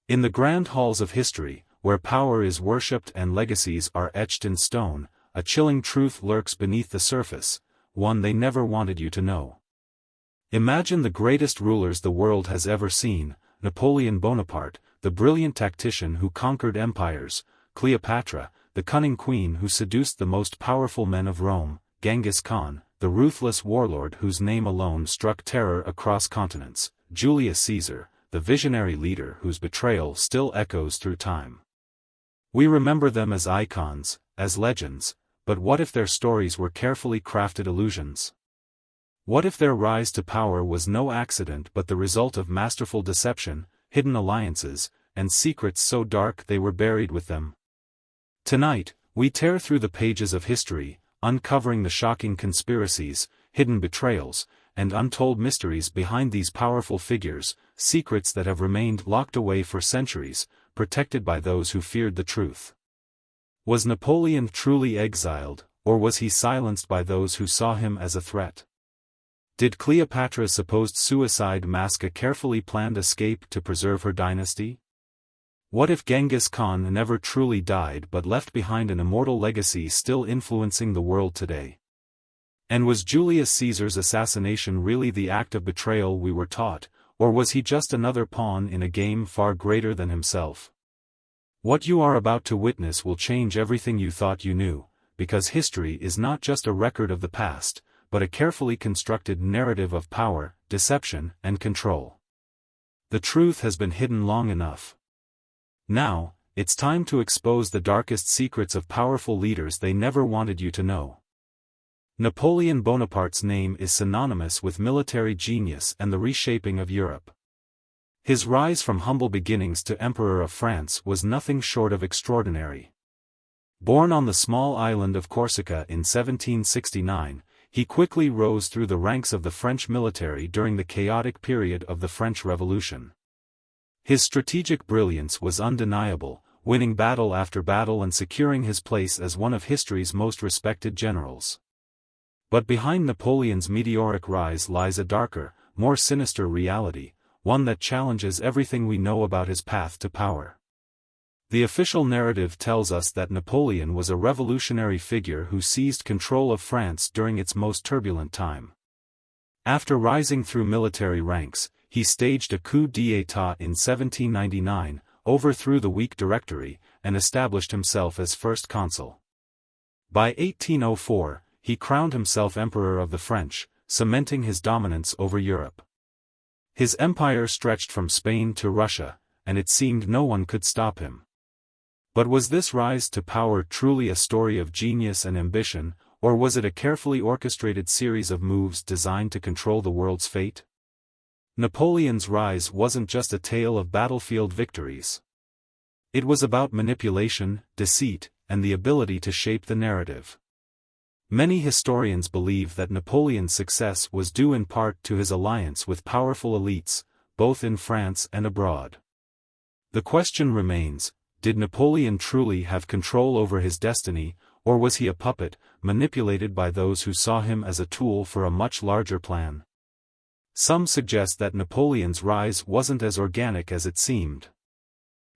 In the grand halls of history, where power is worshipped and legacies are etched in stone, a chilling truth lurks beneath the surface, one they never wanted you to know. Imagine the greatest rulers the world has ever seen: Napoleon Bonaparte, the brilliant tactician who conquered empires; Cleopatra, the cunning queen who seduced the most powerful men of Rome; Genghis Khan, the ruthless warlord whose name alone struck terror across continents; Julius Caesar, the visionary leader whose betrayal still echoes through time. We remember them as icons, as legends, but what if their stories were carefully crafted illusions? What if their rise to power was no accident but the result of masterful deception, hidden alliances, and secrets so dark they were buried with them? Tonight, we tear through the pages of history, uncovering the shocking conspiracies, hidden betrayals, and untold mysteries behind these powerful figures, secrets that have remained locked away for centuries, protected by those who feared the truth. Was Napoleon truly exiled, or was he silenced by those who saw him as a threat? Did Cleopatra's supposed suicide mask a carefully planned escape to preserve her dynasty? What if Genghis Khan never truly died but left behind an immortal legacy still influencing the world today? And was Julius Caesar's assassination really the act of betrayal we were taught, or was he just another pawn in a game far greater than himself? What you are about to witness will change everything you thought you knew, because history is not just a record of the past, but a carefully constructed narrative of power, deception, and control. The truth has been hidden long enough. Now, it's time to expose the darkest secrets of powerful leaders they never wanted you to know. Napoleon Bonaparte's name is synonymous with military genius and the reshaping of Europe. His rise from humble beginnings to Emperor of France was nothing short of extraordinary. Born on the small island of Corsica in 1769, he quickly rose through the ranks of the French military during the chaotic period of the French Revolution. His strategic brilliance was undeniable, winning battle after battle and securing his place as one of history's most respected generals. But behind Napoleon's meteoric rise lies a darker, more sinister reality, one that challenges everything we know about his path to power. The official narrative tells us that Napoleon was a revolutionary figure who seized control of France during its most turbulent time. After rising through military ranks, he staged a coup d'état in 1799, overthrew the weak Directory, and established himself as first consul. By 1804, he crowned himself Emperor of the French, cementing his dominance over Europe. His empire stretched from Spain to Russia, and it seemed no one could stop him. But was this rise to power truly a story of genius and ambition, or was it a carefully orchestrated series of moves designed to control the world's fate? Napoleon's rise wasn't just a tale of battlefield victories. It was about manipulation, deceit, and the ability to shape the narrative. Many historians believe that Napoleon's success was due in part to his alliance with powerful elites, both in France and abroad. The question remains: did Napoleon truly have control over his destiny, or was he a puppet, manipulated by those who saw him as a tool for a much larger plan? Some suggest that Napoleon's rise wasn't as organic as it seemed.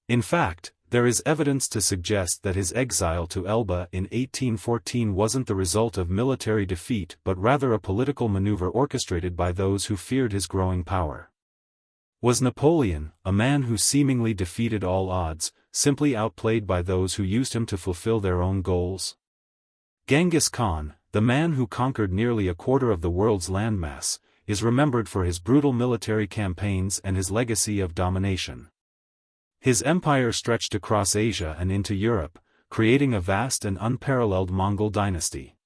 In fact, there is evidence to suggest that his exile to Elba in 1814 wasn't the result of military defeat but rather a political maneuver orchestrated by those who feared his growing power. Was Napoleon, a man who seemingly defeated all odds, simply outplayed by those who used him to fulfill their own goals? Genghis Khan, the man who conquered nearly a quarter of the world's landmass, is remembered for his brutal military campaigns and his legacy of domination. His empire stretched across Asia and into Europe, creating a vast and unparalleled Mongol dynasty.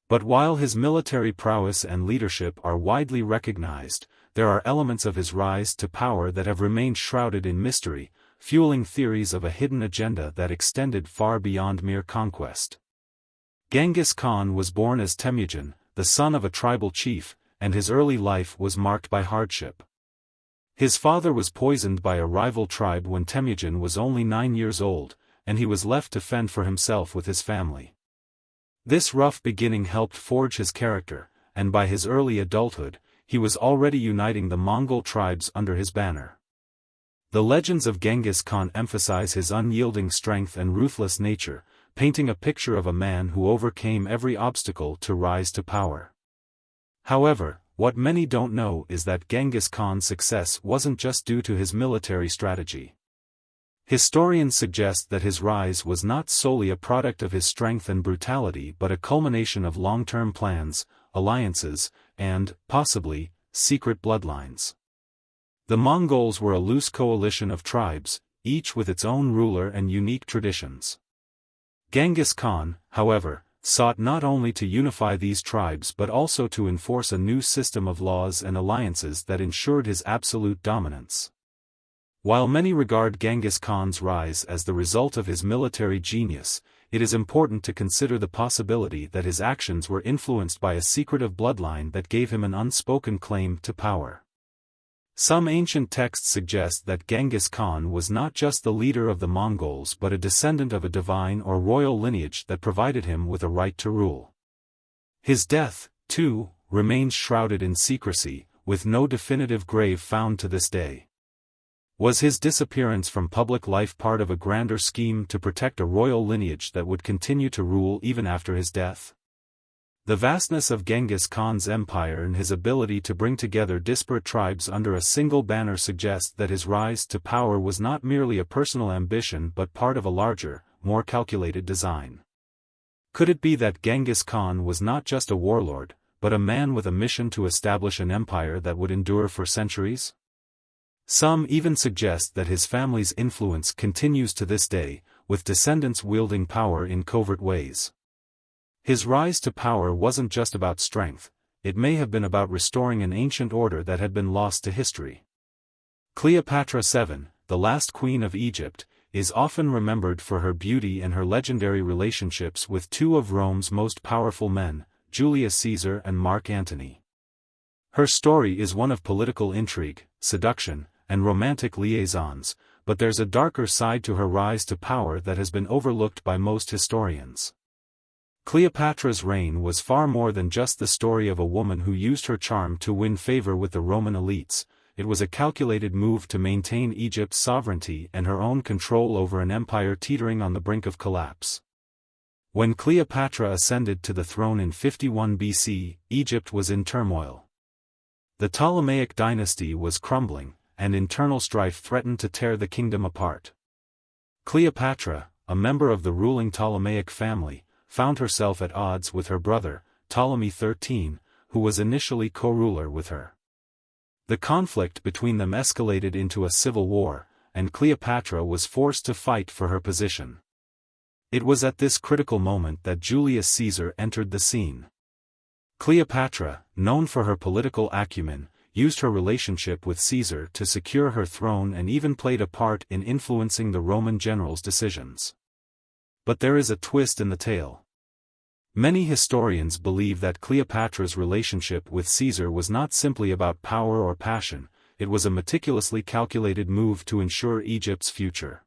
But while his military prowess and leadership are widely recognized, there are elements of his rise to power that have remained shrouded in mystery, fueling theories of a hidden agenda that extended far beyond mere conquest. Genghis Khan was born as Temujin, the son of a tribal chief, and his early life was marked by hardship. His father was poisoned by a rival tribe when Temujin was only 9 years old, and he was left to fend for himself with his family. This rough beginning helped forge his character, and by his early adulthood, he was already uniting the Mongol tribes under his banner. The legends of Genghis Khan emphasize his unyielding strength and ruthless nature, painting a picture of a man who overcame every obstacle to rise to power. However, what many don't know is that Genghis Khan's success wasn't just due to his military strategy. Historians suggest that his rise was not solely a product of his strength and brutality but a culmination of long-term plans, alliances, and, possibly, secret bloodlines. The Mongols were a loose coalition of tribes, each with its own ruler and unique traditions. Genghis Khan, however, sought not only to unify these tribes but also to enforce a new system of laws and alliances that ensured his absolute dominance. While many regard Genghis Khan's rise as the result of his military genius, it is important to consider the possibility that his actions were influenced by a secretive bloodline that gave him an unspoken claim to power. Some ancient texts suggest that Genghis Khan was not just the leader of the Mongols but a descendant of a divine or royal lineage that provided him with a right to rule. His death, too, remains shrouded in secrecy, with no definitive grave found to this day. Was his disappearance from public life part of a grander scheme to protect a royal lineage that would continue to rule even after his death? The vastness of Genghis Khan's empire and his ability to bring together disparate tribes under a single banner suggest that his rise to power was not merely a personal ambition but part of a larger, more calculated design. Could it be that Genghis Khan was not just a warlord, but a man with a mission to establish an empire that would endure for centuries? Some even suggest that his family's influence continues to this day, with descendants wielding power in covert ways. His rise to power wasn't just about strength, it may have been about restoring an ancient order that had been lost to history. Cleopatra VII, the last queen of Egypt, is often remembered for her beauty and her legendary relationships with two of Rome's most powerful men, Julius Caesar and Mark Antony. Her story is one of political intrigue, seduction, and romantic liaisons, but there's a darker side to her rise to power that has been overlooked by most historians. Cleopatra's reign was far more than just the story of a woman who used her charm to win favor with the Roman elites. It was a calculated move to maintain Egypt's sovereignty and her own control over an empire teetering on the brink of collapse. When Cleopatra ascended to the throne in 51 BC, Egypt was in turmoil. The Ptolemaic dynasty was crumbling, and internal strife threatened to tear the kingdom apart. Cleopatra, a member of the ruling Ptolemaic family, found herself at odds with her brother, Ptolemy XIII, who was initially co-ruler with her. The conflict between them escalated into a civil war, and Cleopatra was forced to fight for her position. It was at this critical moment that Julius Caesar entered the scene. Cleopatra, known for her political acumen, used her relationship with Caesar to secure her throne and even played a part in influencing the Roman general's decisions. But there is a twist in the tale. Many historians believe that Cleopatra's relationship with Caesar was not simply about power or passion, it was a meticulously calculated move to ensure Egypt's future.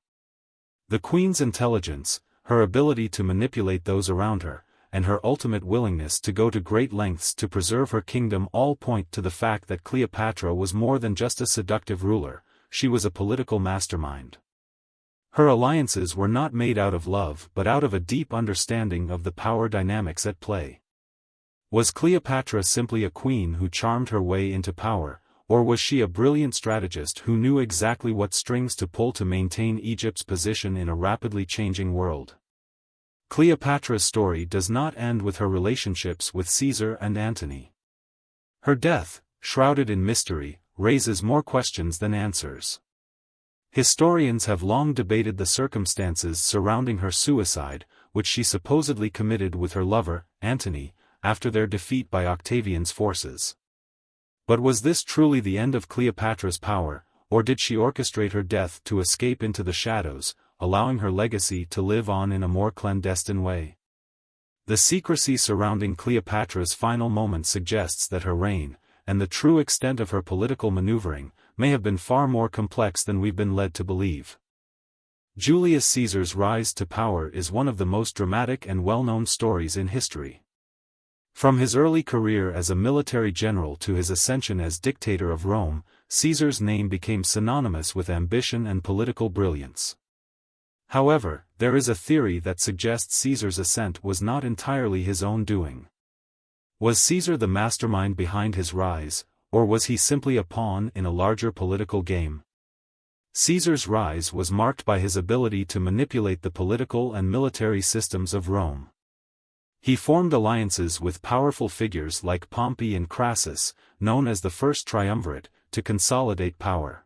The queen's intelligence, her ability to manipulate those around her, and her ultimate willingness to go to great lengths to preserve her kingdom all point to the fact that Cleopatra was more than just a seductive ruler, she was a political mastermind. Her alliances were not made out of love but out of a deep understanding of the power dynamics at play. Was Cleopatra simply a queen who charmed her way into power, or was she a brilliant strategist who knew exactly what strings to pull to maintain Egypt's position in a rapidly changing world? Cleopatra's story does not end with her relationships with Caesar and Antony. Her death, shrouded in mystery, raises more questions than answers. Historians have long debated the circumstances surrounding her suicide, which she supposedly committed with her lover, Antony, after their defeat by Octavian's forces. But was this truly the end of Cleopatra's power, or did she orchestrate her death to escape into the shadows, allowing her legacy to live on in a more clandestine way? The secrecy surrounding Cleopatra's final moment suggests that her reign, and the true extent of her political maneuvering, may have been far more complex than we've been led to believe. Julius Caesar's rise to power is one of the most dramatic and well-known stories in history. From his early career as a military general to his ascension as dictator of Rome, Caesar's name became synonymous with ambition and political brilliance. However, there is a theory that suggests Caesar's ascent was not entirely his own doing. Was Caesar the mastermind behind his rise, or was he simply a pawn in a larger political game? Caesar's rise was marked by his ability to manipulate the political and military systems of Rome. He formed alliances with powerful figures like Pompey and Crassus, known as the First Triumvirate, to consolidate power.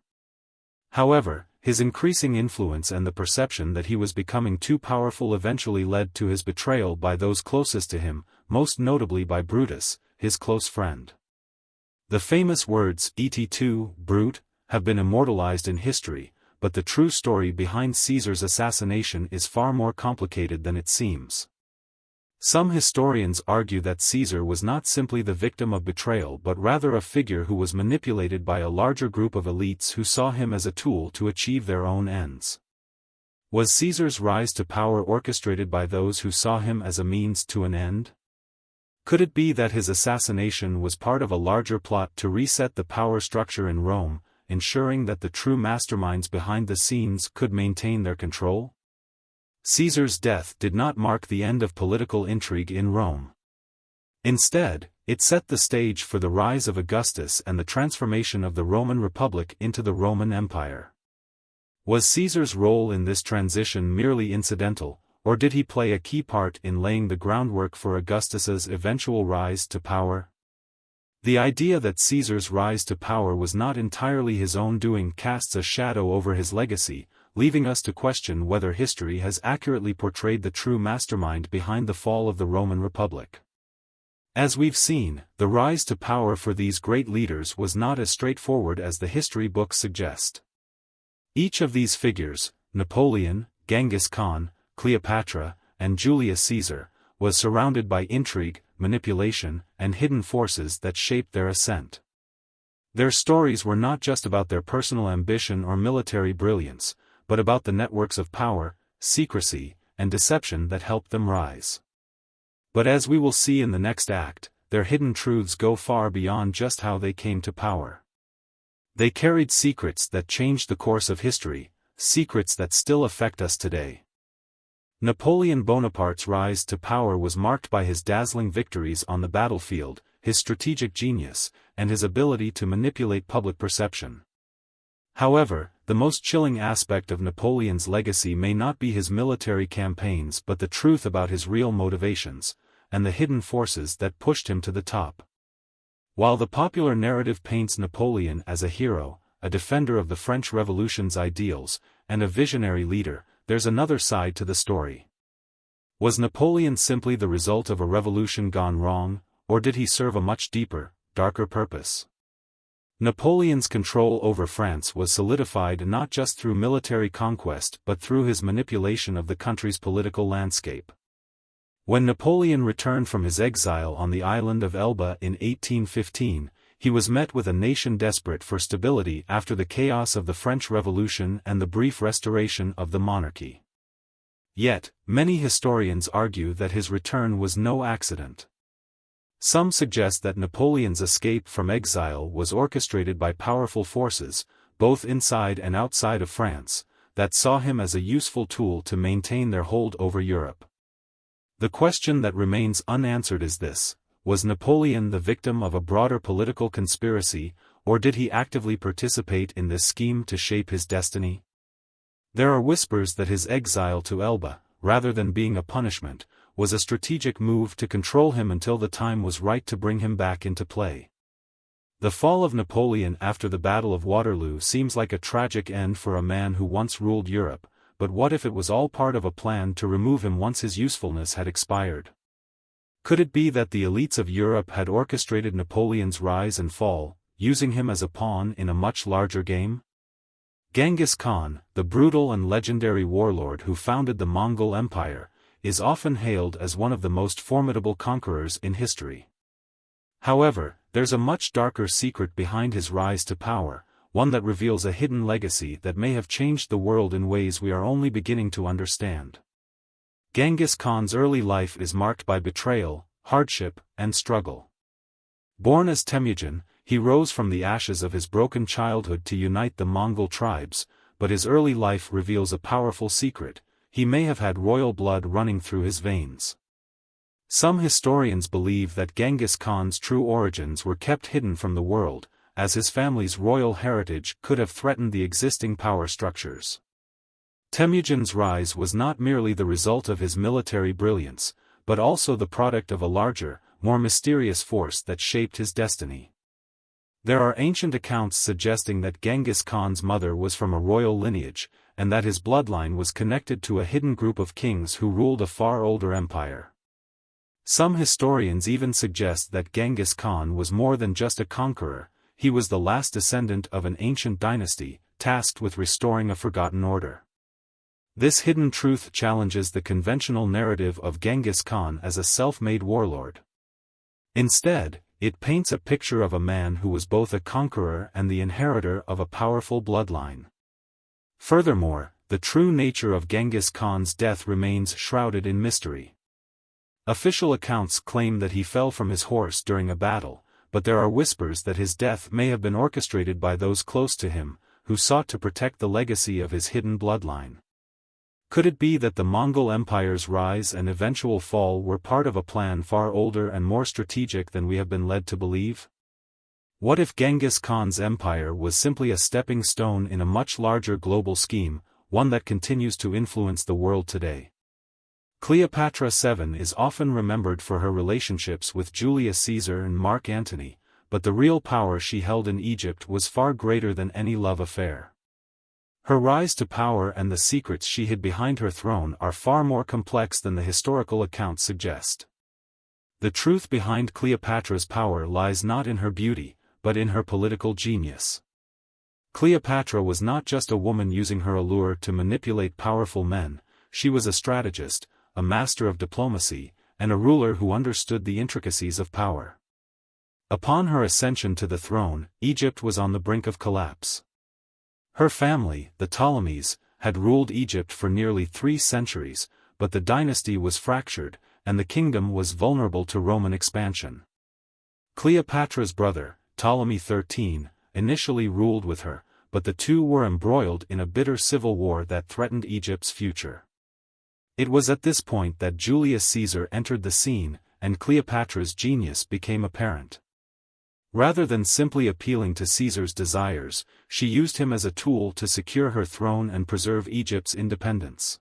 However, his increasing influence and the perception that he was becoming too powerful eventually led to his betrayal by those closest to him, most notably by Brutus, his close friend. The famous words, "Et tu, Brute," have been immortalized in history, but the true story behind Caesar's assassination is far more complicated than it seems. Some historians argue that Caesar was not simply the victim of betrayal but rather a figure who was manipulated by a larger group of elites who saw him as a tool to achieve their own ends. Was Caesar's rise to power orchestrated by those who saw him as a means to an end? Could it be that his assassination was part of a larger plot to reset the power structure in Rome, ensuring that the true masterminds behind the scenes could maintain their control? Caesar's death did not mark the end of political intrigue in Rome. Instead, it set the stage for the rise of Augustus and the transformation of the Roman Republic into the Roman Empire. Was Caesar's role in this transition merely incidental, or did he play a key part in laying the groundwork for Augustus's eventual rise to power? The idea that Caesar's rise to power was not entirely his own doing casts a shadow over his legacy, leaving us to question whether history has accurately portrayed the true mastermind behind the fall of the Roman Republic. As we've seen, the rise to power for these great leaders was not as straightforward as the history books suggest. Each of these figures, Napoleon, Genghis Khan, Cleopatra, and Julius Caesar, was surrounded by intrigue, manipulation, and hidden forces that shaped their ascent. Their stories were not just about their personal ambition or military brilliance, but about the networks of power, secrecy, and deception that helped them rise. But as we will see in the next act, their hidden truths go far beyond just how they came to power. They carried secrets that changed the course of history, secrets that still affect us today. Napoleon Bonaparte's rise to power was marked by his dazzling victories on the battlefield, his strategic genius, and his ability to manipulate public perception. However, the most chilling aspect of Napoleon's legacy may not be his military campaigns but the truth about his real motivations, and the hidden forces that pushed him to the top. While the popular narrative paints Napoleon as a hero, a defender of the French Revolution's ideals, and a visionary leader, there's another side to the story. Was Napoleon simply the result of a revolution gone wrong, or did he serve a much deeper, darker purpose? Napoleon's control over France was solidified not just through military conquest but through his manipulation of the country's political landscape. When Napoleon returned from his exile on the island of Elba in 1815, he was met with a nation desperate for stability after the chaos of the French Revolution and the brief restoration of the monarchy. Yet, many historians argue that his return was no accident. Some suggest that Napoleon's escape from exile was orchestrated by powerful forces, both inside and outside of France, that saw him as a useful tool to maintain their hold over Europe. The question that remains unanswered is this: was Napoleon the victim of a broader political conspiracy, or did he actively participate in this scheme to shape his destiny? There are whispers that his exile to Elba, rather than being a punishment, was a strategic move to control him until the time was right to bring him back into play. The fall of Napoleon after the Battle of Waterloo seems like a tragic end for a man who once ruled Europe, but what if it was all part of a plan to remove him once his usefulness had expired? Could it be that the elites of Europe had orchestrated Napoleon's rise and fall, using him as a pawn in a much larger game? Genghis Khan, the brutal and legendary warlord who founded the Mongol Empire, is often hailed as one of the most formidable conquerors in history. However, there's a much darker secret behind his rise to power, one that reveals a hidden legacy that may have changed the world in ways we are only beginning to understand. Genghis Khan's early life is marked by betrayal, hardship, and struggle. Born as Temujin, he rose from the ashes of his broken childhood to unite the Mongol tribes, but his early life reveals a powerful secret: he may have had royal blood running through his veins. Some historians believe that Genghis Khan's true origins were kept hidden from the world, as his family's royal heritage could have threatened the existing power structures. Temujin's rise was not merely the result of his military brilliance, but also the product of a larger, more mysterious force that shaped his destiny. There are ancient accounts suggesting that Genghis Khan's mother was from a royal lineage, and that his bloodline was connected to a hidden group of kings who ruled a far older empire. Some historians even suggest that Genghis Khan was more than just a conqueror; he was the last descendant of an ancient dynasty, tasked with restoring a forgotten order. This hidden truth challenges the conventional narrative of Genghis Khan as a self-made warlord. Instead, it paints a picture of a man who was both a conqueror and the inheritor of a powerful bloodline. Furthermore, the true nature of Genghis Khan's death remains shrouded in mystery. Official accounts claim that he fell from his horse during a battle, but there are whispers that his death may have been orchestrated by those close to him, who sought to protect the legacy of his hidden bloodline. Could it be that the Mongol Empire's rise and eventual fall were part of a plan far older and more strategic than we have been led to believe? What if Genghis Khan's empire was simply a stepping stone in a much larger global scheme, one that continues to influence the world today? Cleopatra VII is often remembered for her relationships with Julius Caesar and Mark Antony, but the real power she held in Egypt was far greater than any love affair. Her rise to power and the secrets she hid behind her throne are far more complex than the historical accounts suggest. The truth behind Cleopatra's power lies not in her beauty, but in her political genius. Cleopatra was not just a woman using her allure to manipulate powerful men; she was a strategist, a master of diplomacy, and a ruler who understood the intricacies of power. Upon her ascension to the throne, Egypt was on the brink of collapse. Her family, the Ptolemies, had ruled Egypt for nearly 3 centuries, but the dynasty was fractured, and the kingdom was vulnerable to Roman expansion. Cleopatra's brother, Ptolemy XIII, initially ruled with her, but the two were embroiled in a bitter civil war that threatened Egypt's future. It was at this point that Julius Caesar entered the scene, and Cleopatra's genius became apparent. Rather than simply appealing to Caesar's desires, she used him as a tool to secure her throne and preserve Egypt's independence.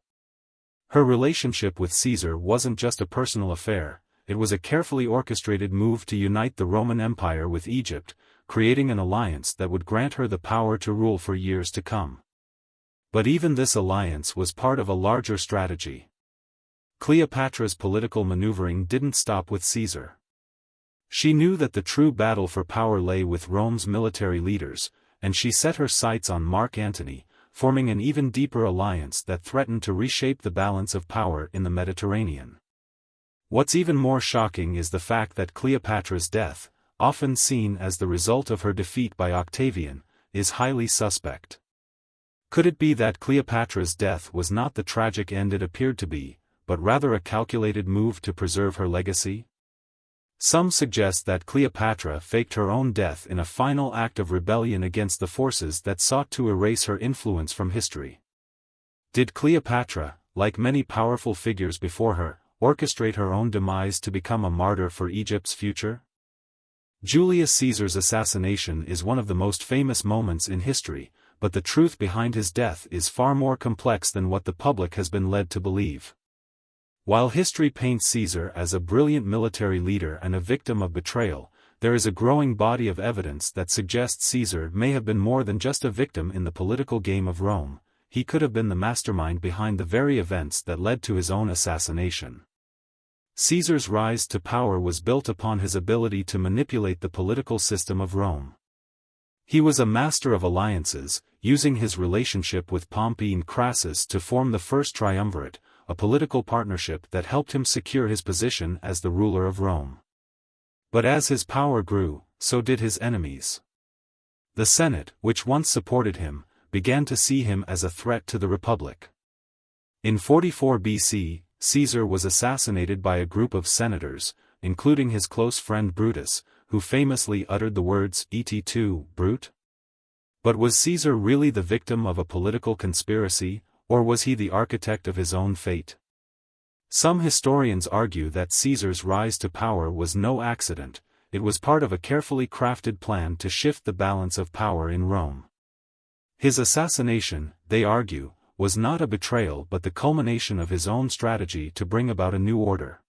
Her relationship with Caesar wasn't just a personal affair; it was a carefully orchestrated move to unite the Roman Empire with Egypt, creating an alliance that would grant her the power to rule for years to come. But even this alliance was part of a larger strategy. Cleopatra's political maneuvering didn't stop with Caesar. She knew that the true battle for power lay with Rome's military leaders, and she set her sights on Mark Antony, forming an even deeper alliance that threatened to reshape the balance of power in the Mediterranean. What's even more shocking is the fact that Cleopatra's death, often seen as the result of her defeat by Octavian, is highly suspect. Could it be that Cleopatra's death was not the tragic end it appeared to be, but rather a calculated move to preserve her legacy? Some suggest that Cleopatra faked her own death in a final act of rebellion against the forces that sought to erase her influence from history. Did Cleopatra, like many powerful figures before her, orchestrate her own demise to become a martyr for Egypt's future? Julius Caesar's assassination is one of the most famous moments in history, but the truth behind his death is far more complex than what the public has been led to believe. While history paints Caesar as a brilliant military leader and a victim of betrayal, there is a growing body of evidence that suggests Caesar may have been more than just a victim in the political game of Rome; he could have been the mastermind behind the very events that led to his own assassination. Caesar's rise to power was built upon his ability to manipulate the political system of Rome. He was a master of alliances, using his relationship with Pompey and Crassus to form the First Triumvirate, a political partnership that helped him secure his position as the ruler of Rome. But as his power grew, so did his enemies. The Senate, which once supported him, began to see him as a threat to the Republic. In 44 BC, Caesar was assassinated by a group of senators, including his close friend Brutus, who famously uttered the words, "Et tu, brute?" But was Caesar really the victim of a political conspiracy, or was he the architect of his own fate? Some historians argue that Caesar's rise to power was no accident, it was part of a carefully crafted plan to shift the balance of power in Rome. His assassination, they argue, was not a betrayal but the culmination of his own strategy to bring about a new order.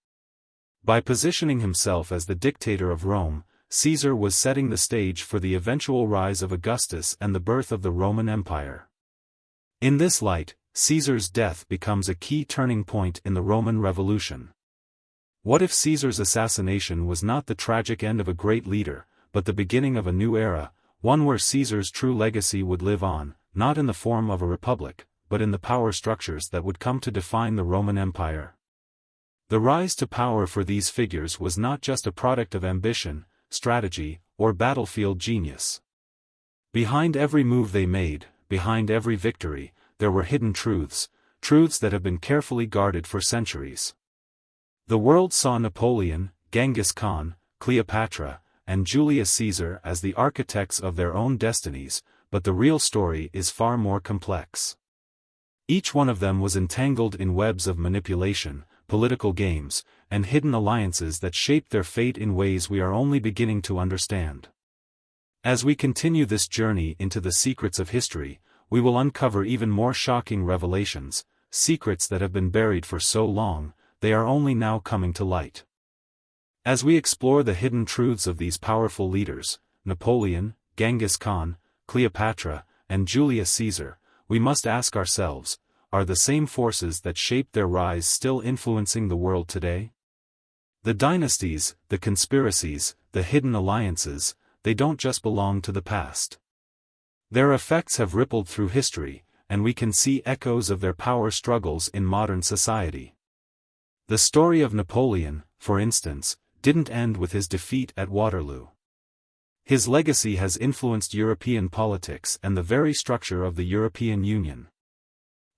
By positioning himself as the dictator of Rome, Caesar was setting the stage for the eventual rise of Augustus and the birth of the Roman Empire. In this light, Caesar's death becomes a key turning point in the Roman Revolution. What if Caesar's assassination was not the tragic end of a great leader, but the beginning of a new era, one where Caesar's true legacy would live on, not in the form of a republic, but in the power structures that would come to define the Roman Empire? The rise to power for these figures was not just a product of ambition, strategy, or battlefield genius. Behind every move they made, behind every victory, there were hidden truths, truths that have been carefully guarded for centuries. The world saw Napoleon, Genghis Khan, Cleopatra, and Julius Caesar as the architects of their own destinies, but the real story is far more complex. Each one of them was entangled in webs of manipulation, political games, and hidden alliances that shaped their fate in ways we are only beginning to understand. As we continue this journey into the secrets of history, we will uncover even more shocking revelations, secrets that have been buried for so long, they are only now coming to light. As we explore the hidden truths of these powerful leaders, Napoleon, Genghis Khan, Cleopatra, and Julius Caesar, we must ask ourselves, are the same forces that shaped their rise still influencing the world today? The dynasties, the conspiracies, the hidden alliances, they don't just belong to the past. Their effects have rippled through history, and we can see echoes of their power struggles in modern society. The story of Napoleon, for instance, didn't end with his defeat at Waterloo. His legacy has influenced European politics and the very structure of the European Union.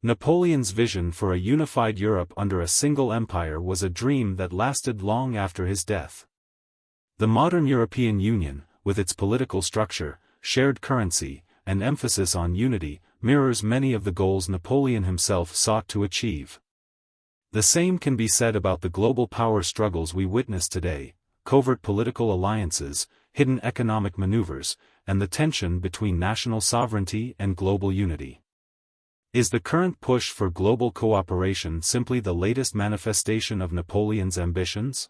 Napoleon's vision for a unified Europe under a single empire was a dream that lasted long after his death. The modern European Union, with its political structure, shared currency, and emphasis on unity, mirrors many of the goals Napoleon himself sought to achieve. The same can be said about the global power struggles we witness today, covert political alliances, hidden economic maneuvers, and the tension between national sovereignty and global unity. Is the current push for global cooperation simply the latest manifestation of Napoleon's ambitions?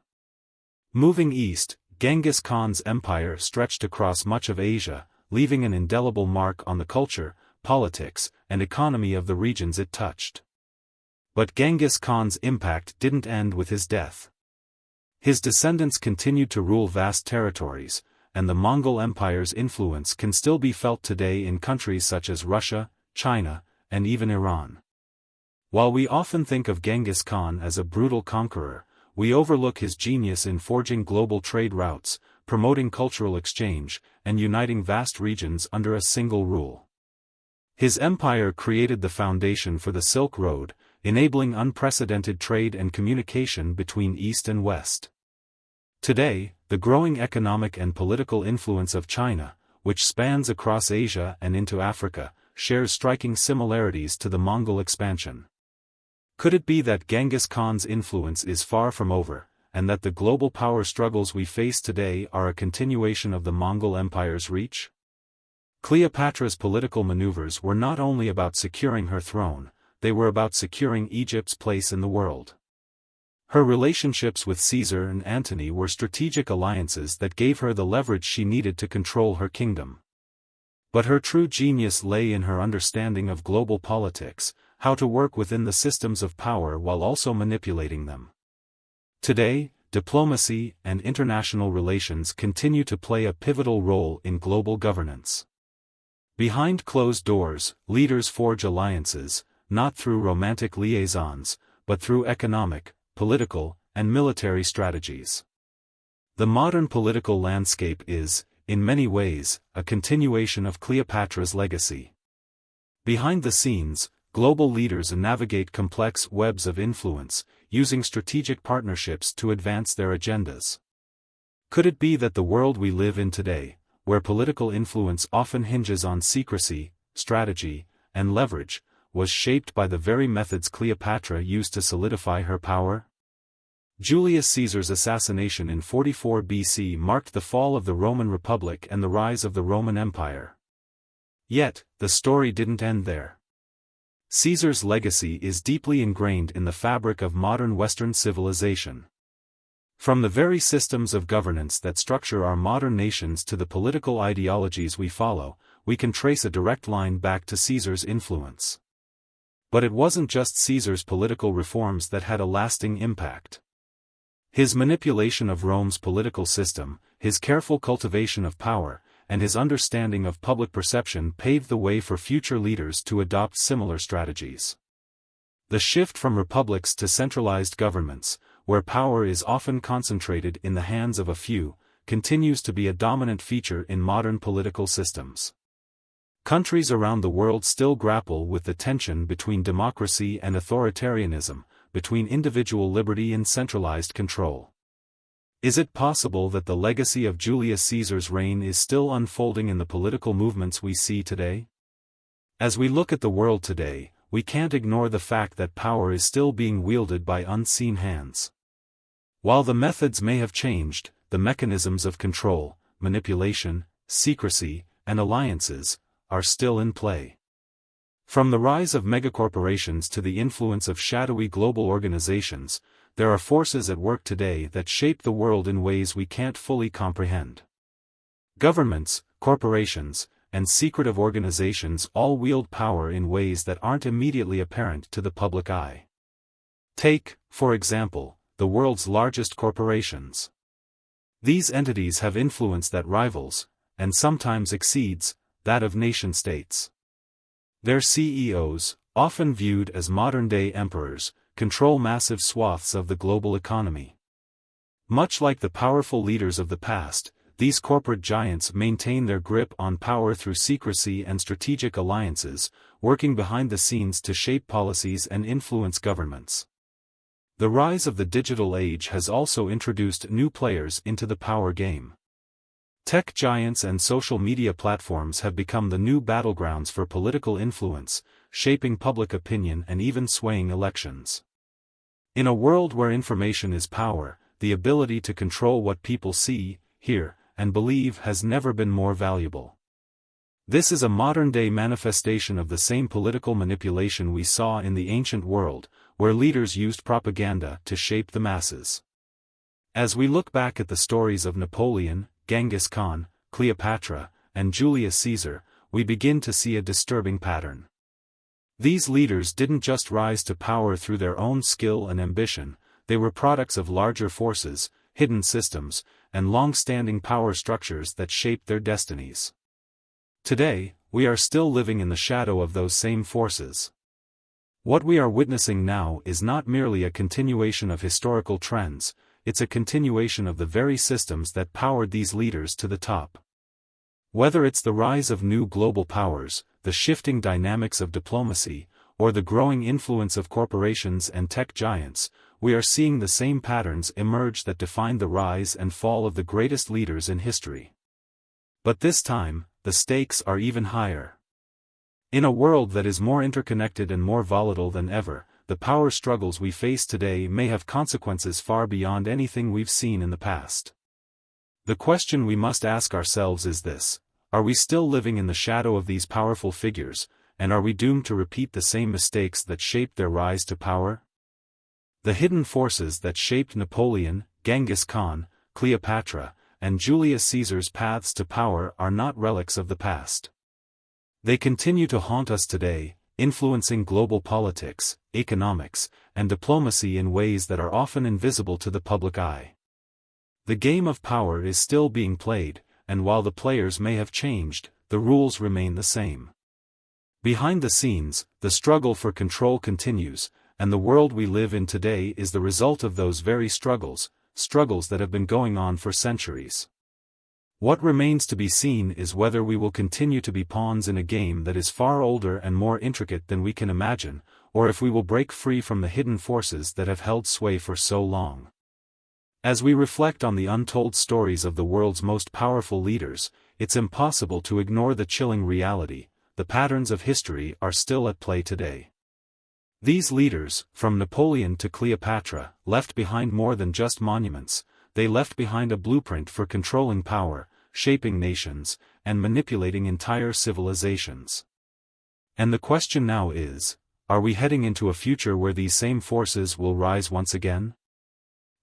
Moving east, Genghis Khan's empire stretched across much of Asia, leaving an indelible mark on the culture, politics, and economy of the regions it touched. But Genghis Khan's impact didn't end with his death. His descendants continued to rule vast territories, and the Mongol Empire's influence can still be felt today in countries such as Russia, China, and even Iran. While we often think of Genghis Khan as a brutal conqueror, we overlook his genius in forging global trade routes, promoting cultural exchange, and uniting vast regions under a single rule. His empire created the foundation for the Silk Road, enabling unprecedented trade and communication between East and West. Today, the growing economic and political influence of China, which spans across Asia and into Africa, shares striking similarities to the Mongol expansion. Could it be that Genghis Khan's influence is far from over, and that the global power struggles we face today are a continuation of the Mongol Empire's reach? Cleopatra's political maneuvers were not only about securing her throne, they were about securing Egypt's place in the world. Her relationships with Caesar and Antony were strategic alliances that gave her the leverage she needed to control her kingdom. But her true genius lay in her understanding of global politics, how to work within the systems of power while also manipulating them. Today, diplomacy and international relations continue to play a pivotal role in global governance. Behind closed doors, leaders forge alliances, not through romantic liaisons, but through economic, political, and military strategies. The modern political landscape is, in many ways, a continuation of Cleopatra's legacy. Behind the scenes, global leaders navigate complex webs of influence, using strategic partnerships to advance their agendas. Could it be that the world we live in today, where political influence often hinges on secrecy, strategy, and leverage, was shaped by the very methods Cleopatra used to solidify her power? Julius Caesar's assassination in 44 BC marked the fall of the Roman Republic and the rise of the Roman Empire. Yet, the story didn't end there. Caesar's legacy is deeply ingrained in the fabric of modern Western civilization. From the very systems of governance that structure our modern nations to the political ideologies we follow, we can trace a direct line back to Caesar's influence. But it wasn't just Caesar's political reforms that had a lasting impact. His manipulation of Rome's political system, his careful cultivation of power, and his understanding of public perception paved the way for future leaders to adopt similar strategies. The shift from republics to centralized governments, where power is often concentrated in the hands of a few, continues to be a dominant feature in modern political systems. Countries around the world still grapple with the tension between democracy and authoritarianism, between individual liberty and centralized control. Is it possible that the legacy of Julius Caesar's reign is still unfolding in the political movements we see today? As we look at the world today, we can't ignore the fact that power is still being wielded by unseen hands. While the methods may have changed, the mechanisms of control, manipulation, secrecy, and alliances are still in play. From the rise of megacorporations to the influence of shadowy global organizations, there are forces at work today that shape the world in ways we can't fully comprehend. Governments, corporations, and secretive organizations all wield power in ways that aren't immediately apparent to the public eye. Take, for example, the world's largest corporations. These entities have influence that rivals, and sometimes exceeds, that of nation-states. Their CEOs, often viewed as modern-day emperors, control massive swaths of the global economy. Much like the powerful leaders of the past, these corporate giants maintain their grip on power through secrecy and strategic alliances, working behind the scenes to shape policies and influence governments. The rise of the digital age has also introduced new players into the power game. Tech giants and social media platforms have become the new battlegrounds for political influence, shaping public opinion and even swaying elections. In a world where information is power, the ability to control what people see, hear, and believe has never been more valuable. This is a modern-day manifestation of the same political manipulation we saw in the ancient world, where leaders used propaganda to shape the masses. As we look back at the stories of Napoleon, Genghis Khan, Cleopatra, and Julius Caesar, we begin to see a disturbing pattern. These leaders didn't just rise to power through their own skill and ambition, they were products of larger forces, hidden systems, and long-standing power structures that shaped their destinies. Today, we are still living in the shadow of those same forces. What we are witnessing now is not merely a continuation of historical trends, it's a continuation of the very systems that powered these leaders to the top. Whether it's the rise of new global powers, the shifting dynamics of diplomacy, or the growing influence of corporations and tech giants, we are seeing the same patterns emerge that defined the rise and fall of the greatest leaders in history. But this time, the stakes are even higher. In a world that is more interconnected and more volatile than ever, the power struggles we face today may have consequences far beyond anything we've seen in the past. The question we must ask ourselves is this: are we still living in the shadow of these powerful figures, and are we doomed to repeat the same mistakes that shaped their rise to power? The hidden forces that shaped Napoleon, Genghis Khan, Cleopatra, and Julius Caesar's paths to power are not relics of the past. They continue to haunt us today, influencing global politics, economics, and diplomacy in ways that are often invisible to the public eye. The game of power is still being played, and while the players may have changed, the rules remain the same. Behind the scenes, the struggle for control continues, and the world we live in today is the result of those very struggles that have been going on for centuries. What remains to be seen is whether we will continue to be pawns in a game that is far older and more intricate than we can imagine, or if we will break free from the hidden forces that have held sway for so long. As we reflect on the untold stories of the world's most powerful leaders, it's impossible to ignore the chilling reality: the patterns of history are still at play today. These leaders, from Napoleon to Cleopatra, left behind more than just monuments. They left behind a blueprint for controlling power, shaping nations, and manipulating entire civilizations. And the question now is, are we heading into a future where these same forces will rise once again?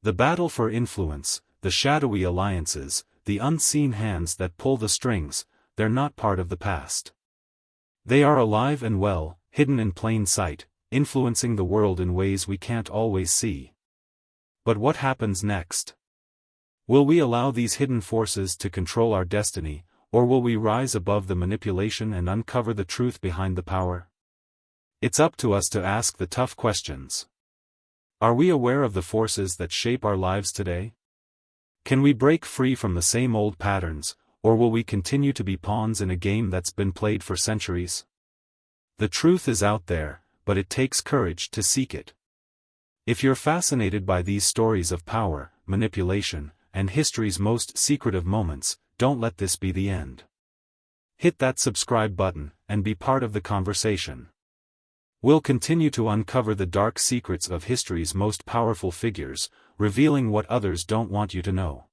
The battle for influence, the shadowy alliances, the unseen hands that pull the strings, they're not part of the past. They are alive and well, hidden in plain sight, influencing the world in ways we can't always see. But what happens next? Will we allow these hidden forces to control our destiny, or will we rise above the manipulation and uncover the truth behind the power? It's up to us to ask the tough questions. Are we aware of the forces that shape our lives today? Can we break free from the same old patterns, or will we continue to be pawns in a game that's been played for centuries? The truth is out there, but it takes courage to seek it. If you're fascinated by these stories of power, manipulation, and history's most secretive moments, don't let this be the end. Hit that subscribe button, and be part of the conversation. We'll continue to uncover the dark secrets of history's most powerful figures, revealing what others don't want you to know.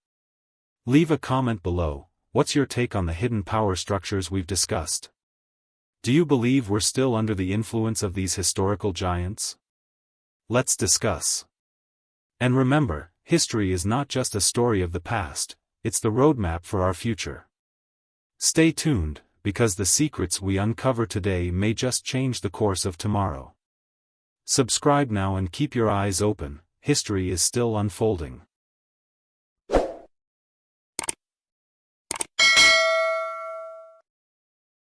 Leave a comment below. What's your take on the hidden power structures we've discussed? Do you believe we're still under the influence of these historical giants? Let's discuss. And remember, history is not just a story of the past, it's the roadmap for our future. Stay tuned, because the secrets we uncover today may just change the course of tomorrow. Subscribe now and keep your eyes open, history is still unfolding.